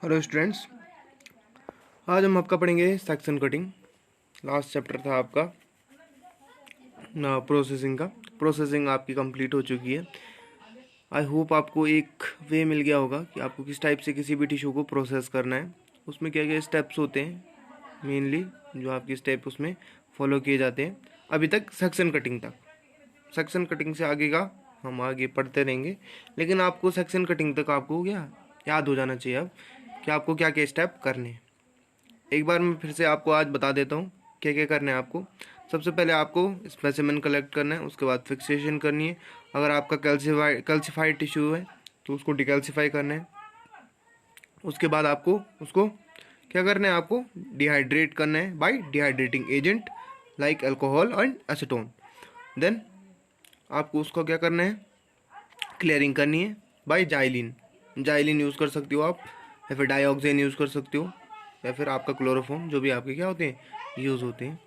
Hello students, आज हम आपका पढ़ेंगे सेक्शन कटिंग। लास्ट चैप्टर था आपका प्रोसेसिंग का। प्रोसेसिंग आपकी कंप्लीट हो चुकी है। आई होप आपको एक वे मिल गया होगा कि आपको किस टाइप से किसी भी टिश्यू को प्रोसेस करना है। उसमें क्या क्या स्टेप्स होते हैं, मेनली जो आपके स्टेप उसमें फॉलो किए जाते हैं। अभी तक सेक्शन कटिंग तक। सेक्शन कटिंग से आगे का हम आगे पढ़ते रहेंगे, लेकिन आपको सेक्शन कटिंग तक आपको क्या याद हो जाना चाहिए अब कि आपको क्या क्या स्टेप करने हैं। एक बार मैं फिर से आपको आज बता देता हूँ क्या क्या करना है आपको। सबसे पहले आपको स्पेसिमेन कलेक्ट करना है, उसके बाद फिक्सेशन करनी है। अगर आपका कैल्सिफाइड टिश्यू है तो उसको डिकैल्सिफाई करना है। उसके बाद आपको उसको क्या करना है, आपको डिहाइड्रेट करना है by dehydrating agent like alcohol and acetone. Then आपको उसको क्या करना है, क्लियरिंग करनी है बाय जाइलिन। जाइलिन यूज़ कर सकते हो आप, या फिर डाइऑक्सिन यूज़ कर सकते हो, या फिर आपका क्लोरोफॉर्म, जो भी आपके क्या होते हैं यूज़ होते हैं।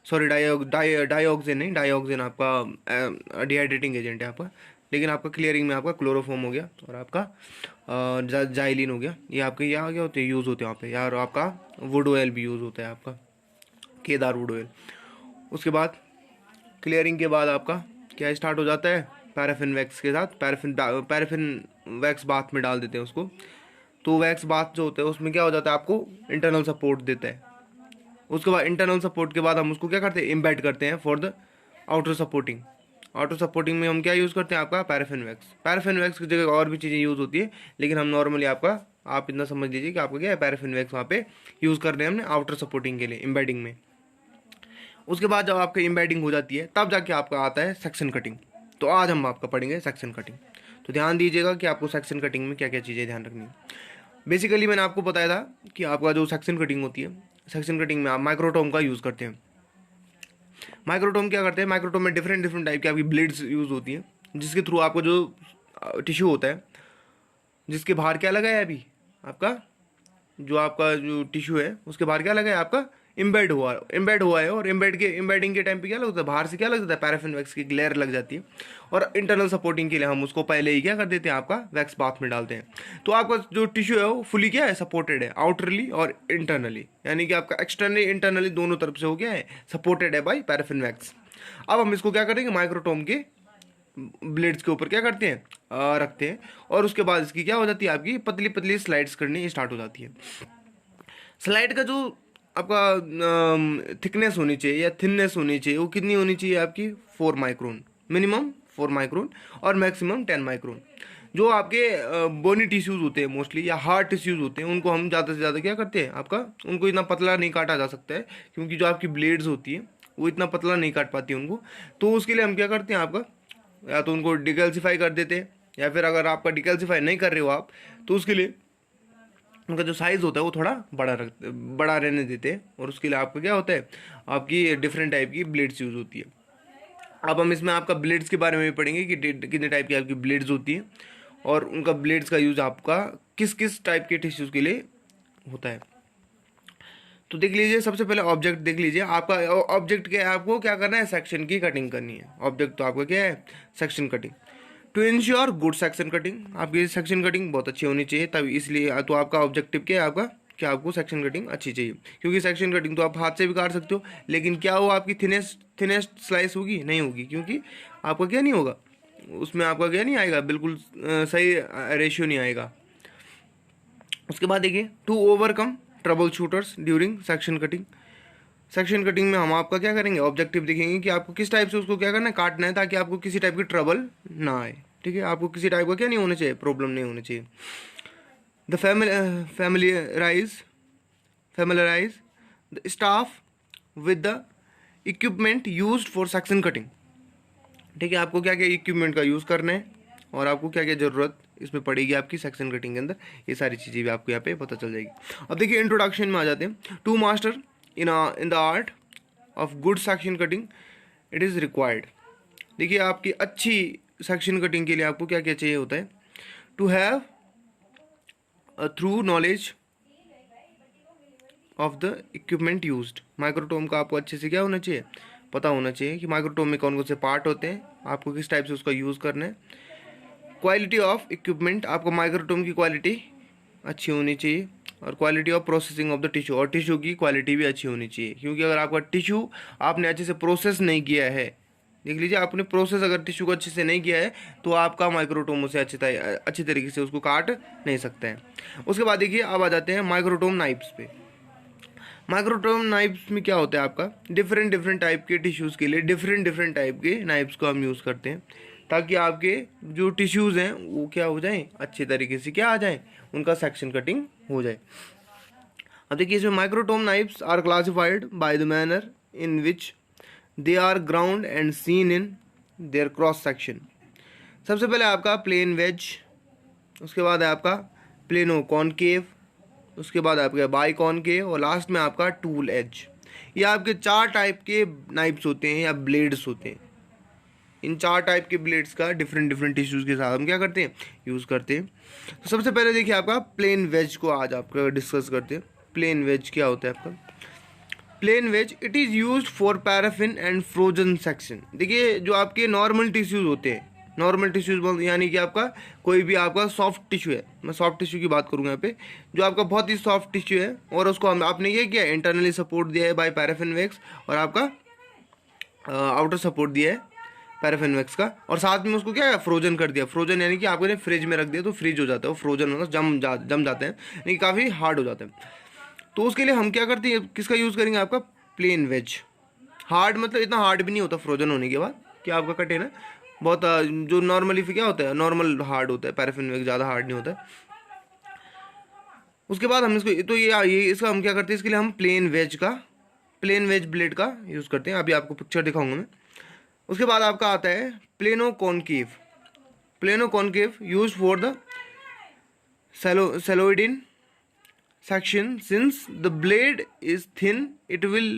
सॉरी, डाइऑक्सिन नहीं, डाइऑक्सिन आपका डिहाइड्रेटिंग एजेंट है आपका, लेकिन आपका क्लियरिंग में आपका क्लोरोफॉर्म हो गया और आपका जाइलिन हो गया। ये आपके यहाँ क्या होते हैं, यूज़ होते हैं वहाँ पे यार। आपका वुड ऑयल भी यूज़ होता है, आपका केदार वुड ऑयल। उसके बाद क्लियरिंग के बाद आपका क्या स्टार्ट हो जाता है, पैराफिन वैक्स के साथ। पैराफिन वैक्स बाथ में डाल देते हैं उसको। तो वैक्स बाथ जो होता है उसमें क्या हो जाता है, आपको इंटरनल सपोर्ट देता है। उसके बाद इंटरनल सपोर्ट के बाद हम उसको क्या करते हैं, इम्बेड करते हैं for the outer supporting. Outer supporting में हम क्या यूज़ करते हैं, आपका पैराफिन वैक्स। पैराफिन वैक्स की जगह और भी चीज़ें यूज़ होती है, लेकिन हम नॉर्मली आप इतना समझ लीजिए कि आपका क्या है, पैराफिन वैक्स वहाँ पे यूज़ कर रहे हैं हमने आउटर सपोर्टिंग के लिए, इम्बेडिंग में। उसके बाद जब आपकी इम्बेडिंग हो जाती है तब जाके आपका आता है सेक्शन कटिंग। तो आज हम आपका पढ़ेंगे सेक्शन कटिंग। तो ध्यान दीजिएगा कि आपको सेक्शन कटिंग में क्या क्या चीज़ें ध्यान रखनी है। बेसिकली मैंने आपको बताया था कि आपका जो सेक्शन कटिंग होती है, सेक्शन कटिंग में आप माइक्रोटोम का यूज़ करते हैं। माइक्रोटोम क्या करते हैं, माइक्रोटोम में डिफरेंट डिफरेंट टाइप की आपकी ब्लेड्स यूज़ होती हैं, जिसके थ्रू आपको जो टिश्यू होता है, जिसके बाहर क्या लगा है अभी आपका, जो आपका जो टिश्यू है उसके बाहर क्या लगा है, आपका इम्बेड हुआ है। और इम्बेडिंग के टाइम पे क्या लगता है, बाहर से क्या लगता है, पैराफिन वैक्स की लेयर लग जाती है। और इंटरनल सपोर्टिंग के लिए हम उसको पहले ही क्या कर देते हैं, आपका वैक्स बाथ में डालते हैं। तो आपका जो टिश्यू है वो फुली क्या है, सपोर्टेड है, आउटरली और इंटरनली, यानी कि आपका एक्सटर्नली इंटरनली दोनों तरफ से हो गया है, सपोर्टेड है बाई पैराफिन वैक्स। अब हम इसको क्या करेंगे, माइक्रोटोम के ब्लेड्स के ऊपर क्या करते हैं, रखते हैं। और उसके बाद इसकी क्या हो जाती है, आपकी पतली पतली स्लाइड्स करनी स्टार्ट हो जाती है। स्लाइड का जो आपका थिकनेस होनी चाहिए या थिननेस होनी चाहिए, वो कितनी होनी चाहिए आपकी, 4 माइक्रोन, मिनिमम 4 माइक्रोन और मैक्सिमम 10 माइक्रोन। जो आपके बोनी टिश्यूज़ होते हैं मोस्टली, या हार्ड टिश्यूज़ होते हैं, उनको हम ज़्यादा से ज़्यादा क्या करते हैं, आपका उनको इतना पतला नहीं काटा जा सकता है, क्योंकि जो आपकी ब्लेड्स होती है वो इतना पतला नहीं काट पाती उनको। तो उसके लिए हम क्या करते हैं, आपका या तो उनको डिकैल्सिफाई कर देते हैं, या फिर अगर आपका डिकैल्सिफाई नहीं कर रहे हो आप, तो उसके लिए उनका जो साइज़ होता है वो थोड़ा बड़ा रहने देते हैं। और उसके लिए आपका क्या होता है, आपकी डिफरेंट टाइप की ब्लेड्स यूज़ होती है। अब हम इसमें आपका ब्लेड्स के बारे में भी पढ़ेंगे कि कितने टाइप की आपकी ब्लेड्स होती हैं, और उनका ब्लेड्स का यूज़ आपका किस किस टाइप के टिश्यूज़ के लिए होता है। तो देख लीजिए, सबसे पहले ऑब्जेक्ट देख लीजिए। आपका ऑब्जेक्ट क्या है, आपको क्या करना है, सेक्शन की कटिंग करनी है। ऑब्जेक्ट तो आपका क्या है, section cutting. To ensure good section cutting, आपकी सेक्शन कटिंग बहुत अच्छी होनी चाहिए, तब इसलिए तो आपका ऑब्जेक्टिव क्या है, आपका क्या, आपको सेक्शन कटिंग अच्छी चाहिए। क्योंकि सेक्शन कटिंग तो आप हाथ से भी काट सकते हो, लेकिन क्या वो आपकी थिनेस्ट स्लाइस होगी, नहीं होगी, क्योंकि आपका क्या नहीं होगा, उसमें आपका क्या नहीं आएगा, बिल्कुल सही रेशियो नहीं आएगा। उसके बाद देखिए, to overcome trouble shooters during section cutting. Section cutting में हम आपका क्या करेंगे, ऑब्जेक्टिव देखेंगे कि आपको किस टाइप से उसको क्या करना है, काटना है, ताकि आपको किसी टाइप की ट्रबल ना आए। ठीक है, आपको किसी टाइप का क्या नहीं होना चाहिए, प्रॉब्लम नहीं होनी चाहिए। The familiarize the staff with the equipment used for section cutting. ठीक है, आपको क्या क्या इक्विपमेंट का यूज़ करना है, और आपको क्या क्या ज़रूरत इसमें पड़ेगी आपकी सेक्शन कटिंग के अंदर, ये सारी चीज़ें भी आपको यहाँ पे पता चल जाएगी। अब देखिए, इंट्रोडक्शन में आ जाते हैं। To master in the art of good section cutting it is required. देखिए, आपकी अच्छी सेक्शन कटिंग के लिए आपको क्या क्या चाहिए होता है, to have a thorough knowledge of the equipment used. Microtome का आपको अच्छे से क्या होना चाहिए, पता होना चाहिए कि माइक्रोटोम में कौन कौन से पार्ट होते हैं, आपको किस टाइप से उसका यूज़ करना है। क्वालिटी ऑफ इक्विपमेंट, आपको माइक्रोटोम की क्वालिटी अच्छी होनी चाहिए, और quality of processing of the tissue, और टिश्यू की क्वालिटी भी अच्छी होनी चाहिए, क्योंकि अगर आपका टिश्यू आपने अच्छे से प्रोसेस नहीं किया है, देख लीजिए आपने प्रोसेस अगर टिश्यू को अच्छे से नहीं किया है तो आपका माइक्रोटोम उसे अच्छी तरीके से उसको काट नहीं सकते हैं। उसके बाद देखिए अब आ जाते हैं माइक्रोटोम नाइफ्स पे। माइक्रोटोम नाइफ्स में क्या होता है आपका, डिफरेंट डिफरेंट टाइप के टिश्यूज़ के लिए डिफरेंट डिफरेंट टाइप के नाइफ्स को हम यूज़ करते हैं, ताकि आपके जो टिश्यूज़ हैं वो क्या हो जाएं, अच्छे तरीके से क्या आ जाएं, उनका सेक्शन कटिंग हो जाए। अब देखिए इसमें microtome knives are classified by the manner in which they are ground and seen in their cross section. सबसे पहले आपका प्लेन वेज, उसके बाद है आपका प्लेनो कॉनकेव, उसके बाद आपका बाई कॉनकेव, और लास्ट में आपका टूल एज। ये आपके 4 टाइप के नाइफ्स होते हैं या ब्लेड्स होते हैं। इन 4 टाइप के ब्लेड्स का डिफरेंट डिफरेंट टिश्यूज़ के साथ हम क्या करते हैं, यूज़ करते हैं। तो सबसे पहले देखिए आपका प्लेन वेज को आज आपका डिस्कस करते हैं। प्लेन वेज क्या होता है आपका, plane wedge it is used for paraffin and frozen section. देखिए जो आपके नॉर्मल टिश्यूज़ होते हैं, नॉर्मल टिश्यूज़ यानी कि आपका कोई भी आपका सॉफ्ट टिश्यू है, मैं सॉफ्ट टिश्यू की बात करूँगा यहाँ पे, जो आपका बहुत ही सॉफ्ट टिश्यू है और उसको आपने ये किया इंटरनली सपोर्ट दिया है बाय पैराफिन वैक्स, और आपका आउटर सपोर्ट दिया है पैराफिन वैक्स का, और साथ में उसको क्या है, फ्रोजन कर दिया। फ्रोजन यानी कि आपने फ्रिज में रख दिया तो फ्रीज हो जाता है, वो फ्रोजन मतलब जम जाते हैं, यानी काफ़ी हार्ड हो जाते हैं। तो उसके लिए हम क्या करते हैं, किसका यूज़ करेंगे, आपका प्लेन वेज। हार्ड मतलब इतना हार्ड भी नहीं होता फ्रोजन होने के बाद कि आपका कटे ना, बहुत जो नॉर्मली फिर क्या होता है, नॉर्मल हार्ड होता है, पैराफिन वेक्स ज़्यादा हार्ड नहीं होता है। उसके बाद हम इसको तो ये इसका हम क्या करते हैं, इसके लिए हम प्लेन वेज ब्लेड का यूज़ करते हैं। अभी आपको पिक्चर दिखाऊंगा मैं। उसके बाद आपका आता है plano concave use for the celloidin section. Since the blade is thin, it will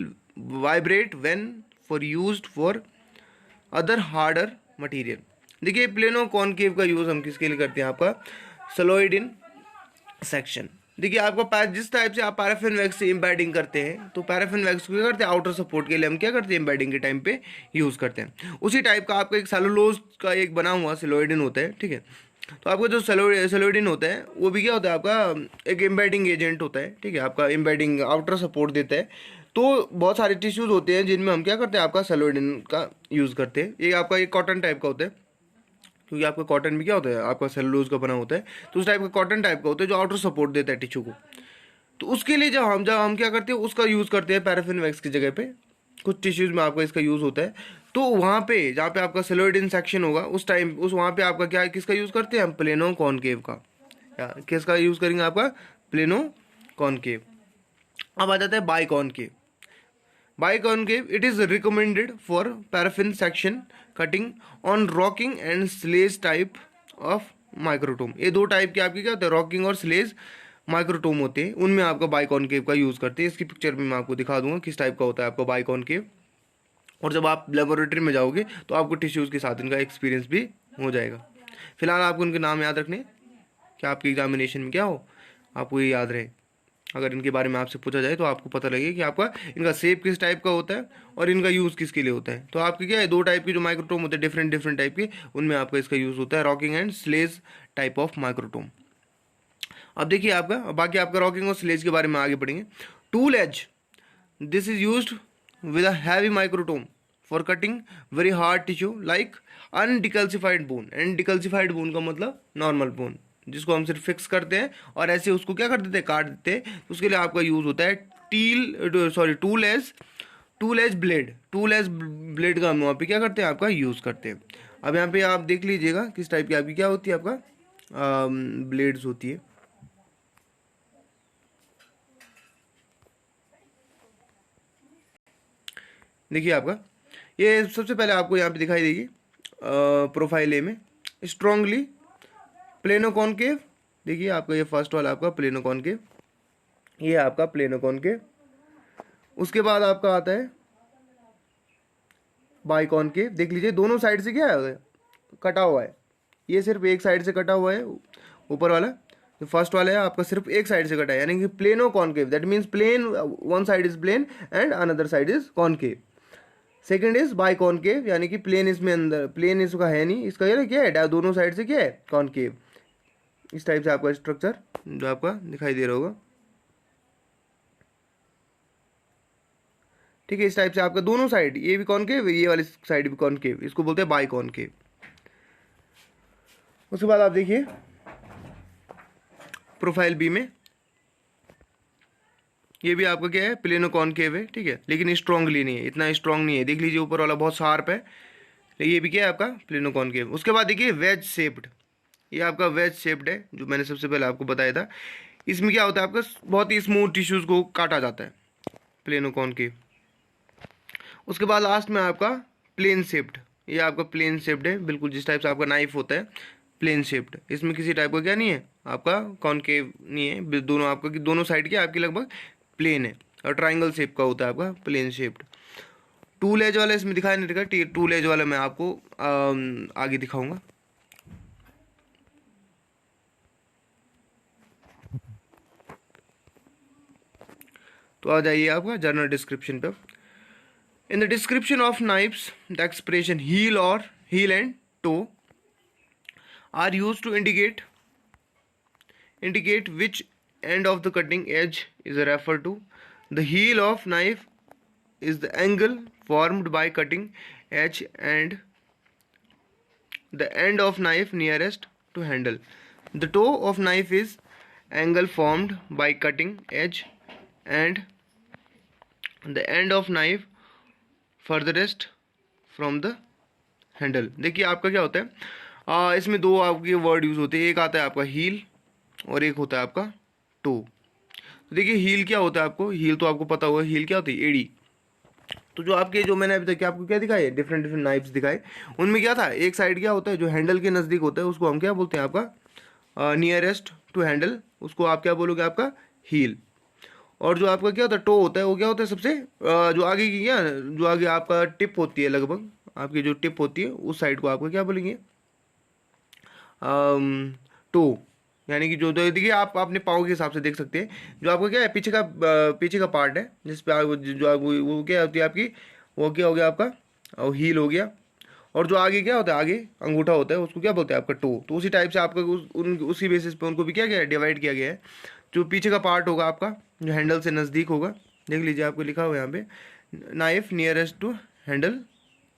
vibrate when for used for other harder material. देखिए प्लेनो कॉनकेव का यूज़ हम किसके लिए करते हैं, आपका सेलोइड इन सेक्शन। देखिए आपका जिस टाइप से आप पैराफिन वैक्स से एम्बेडिंग करते हैं, तो पैराफिन वैक्स को क्या करते हैं, आउटर सपोर्ट के लिए हम क्या करते हैं, एम्बेडिंग के टाइम पे यूज़ करते हैं। उसी टाइप का आपका एक सेलुलोज का एक बना हुआ सेलोइडिन होता है, ठीक है। तो आपका जो सेलोइडिन होता है वो भी क्या होता है, आपका एक एम्बेडिंग एजेंट होता है, ठीक है। आपका एम्बेडिंग आउटर सपोर्ट देता है। तो बहुत सारे टिश्यूज़ होते हैं जिनमें हम क्या करते हैं, आपका सेलोइडिन का यूज़ करते हैं। ये आपका एक कॉटन टाइप का होता है, क्योंकि आपका कॉटन भी क्या होता है, आपका सेलुलोज का बना होता है, तो उस टाइप का कॉटन टाइप का होता है जो आउटर सपोर्ट देता है टिश्यू को। तो उसके लिए जब हम क्या करते हैं, उसका यूज़ करते हैं पैराफिन वैक्स की जगह पे। कुछ टिश्यूज़ में आपका इसका यूज़ होता है। तो वहाँ पे जहाँ पे आपका सेलोइडिन सेक्शन होगा उस टाइम वहाँ पे आपका क्या किसका यूज़ करते हैं, हम प्लेनो कॉनकेव का, या किसका यूज़ करेंगे, आपका प्लेनो कॉनकेव। अब आ जाता है biconcave it is recommended for paraffin section cutting on rocking and sledge type of microtome. ये 2 टाइप के आपके क्या होते हैं, रॉकिंग और स्लेज माइक्रोटोम होते हैं, उनमें आपका बाई कॉनकेव का यूज़ करते हैं। इसकी पिक्चर भी मैं आपको दिखा दूंगा किस टाइप का होता है आपका बाई कॉनकेव। और जब आप लेबोरेटरी में जाओगे तो आपको टिश्यूज़ के साथ इनका एक्सपीरियंस भी हो जाएगा। फिलहाल आपको इनके नाम याद रखने, कि आपके एग्जामिनेशन में क्या हो, आपको ये याद रहे। अगर इनके बारे में आपसे पूछा जाए तो आपको पता लगे कि आपका इनका शेप किस टाइप का होता है और इनका यूज़ किसके लिए होता है। तो आपके क्या है, 2 टाइप के जो माइक्रोटोम होते हैं डिफरेंट डिफरेंट टाइप के, उनमें आपका इसका यूज़ होता है rocking and sledge type of microtome. अब देखिए आपका बाकी आपका रॉकिंग और स्लेज के बारे में आगे बढ़ेंगे। Tool edge, this is used with a heavy microtome for cutting very hard tissue like undecalcified bone. Undecalcified bone का मतलब नॉर्मल बोन, जिसको हम सिर्फ फिक्स करते हैं और ऐसे उसको क्या कर देते हैं, काट देते हैं। तो उसके लिए आपका यूज़ होता है टूल एज ब्लेड का हम वहाँ पे क्या करते हैं, आपका यूज़ करते हैं। अब यहाँ पे आप देख लीजिएगा किस टाइप की आपकी क्या होती है, आपका ब्लेड्स होती है। देखिए आपका ये सबसे पहले आपको यहाँ पे दिखाई देगी प्रोफाइल ए में स्ट्रॉन्गली प्लेनो कॉनकेव। देखिए आपका ये फर्स्ट वाला आपका प्लेनो कॉनकेव, ये आपका प्लेनो कॉनकेव। उसके बाद आपका आता है बाई कॉनकेव। देख लीजिए दोनों साइड से क्या है, कटा हुआ है। ये सिर्फ एक साइड से कटा हुआ है, ऊपर वाला जो फर्स्ट वाला है आपका सिर्फ एक साइड से कटा है, यानी कि planoconcave. That means plane, one side is plane and another side is concave. Second is biconcave, यानी कि प्लेन इसमें अंदर, प्लेन इसका है नहीं, इसका ये क्या है, दोनों साइड से क्या है, कॉनकेव। इस टाइप से आपका स्ट्रक्चर जो आपका दिखाई दे रहा होगा, ठीक है। इस टाइप से आपका दोनों साइड, ये भी कॉनकेव, ये वाली साइड भी कॉनकेव, इसको बोलते हैं बाई कॉनकेव। उसके बाद आप देखिए प्रोफाइल बी में, ये भी आपका क्या है, प्लेनो कॉनकेव है, ठीक है, लेकिन स्ट्रांगली नहीं है, इतना स्ट्रांग नहीं है। देख लीजिए ऊपर वाला बहुत शार्प है, लेकिन ये भी क्या है आपका प्लेनो कॉनकेव। उसके बाद देखिए वेज शेप्ड, ये आपका वेज शेप्ड है, जो मैंने सबसे पहले आपको बताया था। इसमें क्या होता है, आपका बहुत ही स्मूथ टिश्यूज को काटा जाता है, प्लेनो कॉनकेव। उसके बाद लास्ट में आपका प्लेन शेप्ड, ये आपका प्लेन शेप्ड है, बिल्कुल जिस टाइप से आपका नाइफ होता है प्लेन शेप्ड। इसमें किसी टाइप का क्या नहीं है, आपका कॉनकेव नहीं है, दोनों आपका कि दोनों साइड की आपकी लगभग प्लेन है, और ट्राइंगल शेप का होता है आपका प्लेन शेप्ड। टूल एज वाला इसमें दिखाई नहीं देगा, टूल एज वाला मैं आपको आगे दिखाऊंगा। तो आ जाइए आपका जर्नल डिस्क्रिप्शन पे। In the description of knives the expression heel और heel and toe are used to indicate which end of the cutting edge is referred to. The heel of knife is the angle formed by cutting edge and the end of knife nearest to handle. The toe of knife is angle formed by cutting edge and the end of knife furthest from the handle. देखिए आपका क्या होता है, इसमें दो आपके word use होते हैं, एक आता है आपका हील और एक होता है आपका टो। तो देखिए हील क्या होता है, आपको हील तो आपको पता होगा, हील क्या होती है, एड़ी। तो जो आपके, जो मैंने अभी तक आपको क्या दिखाए, डिफरेंट डिफरेंट नाइफ्स दिखाए, उनमें क्या था, एक साइड क्या होता है जो हैंडल के नज़दीक होता है, उसको हम क्या बोलते हैं आपका नियरेस्ट टू हैंडल, उसको आप क्या बोलोगे, आपका हील। और जो आपका क्या होता है टो होता है, वो क्या होता है सबसे जो आगे की, क्या जो आगे आपका टिप होती है, लगभग आपकी जो टिप होती है उस साइड को आपको क्या बोलेंगे, टो। यानी कि जो देखिए आप अपने पाँव के हिसाब से देख सकते हैं, जो आपका क्या है पीछे का पार्ट है, जिस पे वो क्या होती है आपकी, वो क्या हो गया आपका, और हील हो गया। और जो आगे क्या होता है, आगे अंगूठा होता है, उसको क्या बोलते हैं आपका टो। तो उसी टाइप से आपका उसी बेसिस पे उनको भी क्या गया है, डिवाइड किया गया है। जो पीछे का पार्ट होगा आपका, जो हैंडल से नज़दीक होगा, देख लीजिए आपको लिखा हुआ है यहाँ पे, नाइफ नियरेस्ट टू हैंडल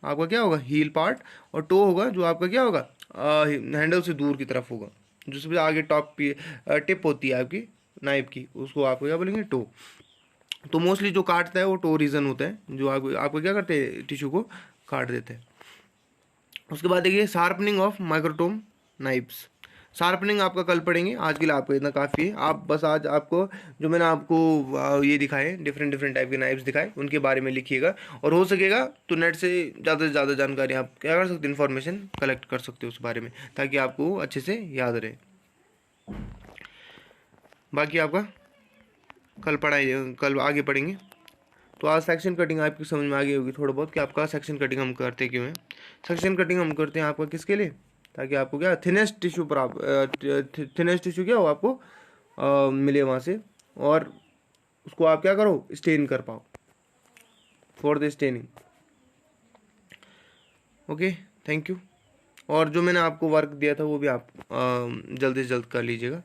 आपका क्या होगा, हील पार्ट। और टो होगा जो आपका क्या होगा, हैंडल से दूर की तरफ होगा, जो सबसे आगे टॉप टिप होती है आपकी नाइफ की, उसको आपको क्या बोलेंगे, टो। तो मोस्टली जो काटता है वो टो रीजन होता है, जो आपको क्या करते हैं, टिश्यू को काट देते हैं। उसके बाद देखिए sharpening of microtome knifes. Sharpening आपका कल पढ़ेंगे, आज के लिए आपको इतना काफ़ी है। आप बस आज आपको जो मैंने आपको ये दिखाए, डिफरेंट डिफरेंट टाइप के नाइफ्स दिखाए, उनके बारे में लिखिएगा। और हो सकेगा तो नेट से ज़्यादा जानकारी आप क्या कर सकते, इन्फॉर्मेशन कलेक्ट कर सकते हो उस बारे में, ताकि आपको अच्छे से याद रहे। बाकी आपका कल कल आगे पढ़ेंगे। तो आज सेक्शन कटिंग आपकी समझ में आ गई होगी थोड़ा बहुत, कि आपका सेक्शन कटिंग हम करते क्यों हैं। सेक्शन कटिंग हम करते हैं आपका किसके लिए, ताकि आपको क्या थिनेस्ट टिश्यू पर आप थिनेस्ट टिश्यू क्या हो आपको मिले वहाँ से, और उसको आप क्या करो, स्टेन कर पाओ, for the staining. Okay, thank you. और जो मैंने आपको वर्क दिया था वो भी आप जल्दी से जल्द कर लीजिएगा।